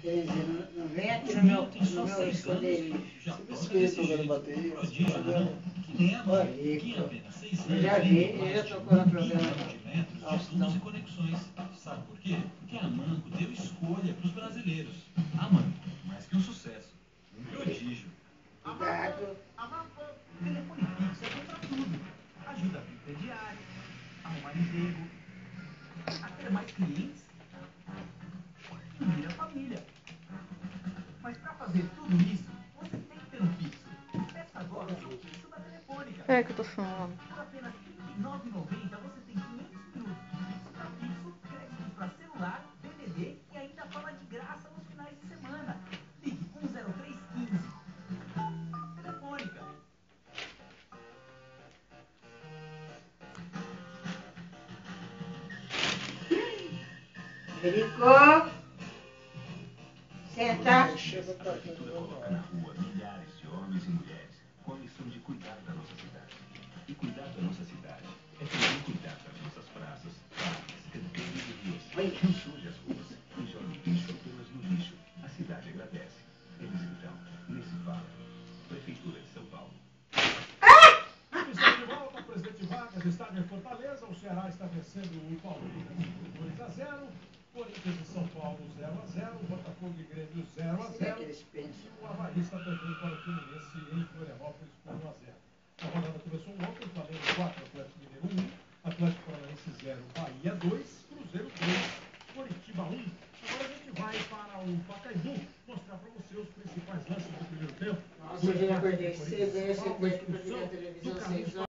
Quer dizer, não vem aqui no meu esconderijo. Você vê tocando bateria? Eu já vi, eu já tocou no programa. E conexões. Sabe por quê? Porque a Manco deu escolha para os brasileiros. A Manco, mais que um sucesso, um prodígio. Cuidado. A Manco, telefone fixo é para tudo. Ajuda a vida diária, arrumar emprego, a ter mais clientes e unir a família. Mas para fazer tudo isso, você tem que ter um fixo. Peça agora o seu fixo da Telefônica. É que eu tô falando. Por apenas R$ 39,90 você tem 500 minutos de fixo para fixo, créditos para celular, DVD e ainda fala de graça nos finais de semana. Ligue 10315. Telefônica. Jericó. Senta. Coloca na rua milhares de homens e mulheres com a missão de cuidar da nossa cidade. E cuidar da nossa cidade é também cuidar das nossas praças, parques, canteiros e ruas. Não suje as ruas e jogue lixo apenas no lixo. A cidade agradece. Eles então, nesse fala. Prefeitura de São Paulo. Está de volta, presidente Vargas, estádio em Fortaleza. O Ceará está vencendo o Palmeiras 2-0. Corinthians e São Paulo 0-0. Botafogo e Grêmio 0-0. E o Avaí está perdendo para o Fluminense em Florianópolis por 1-0. A rodada começou ontem, Flamengo 4, Atlético Mineiro 1, Atlético Paranaense 0, Bahia 2, Cruzeiro 3, Coritiba 1. Agora a gente vai para o Pacaembu mostrar para você os principais lances do primeiro tempo. Nossa, eu já acordei cedo, eu sempre que eu ligar a televisão 6 horas.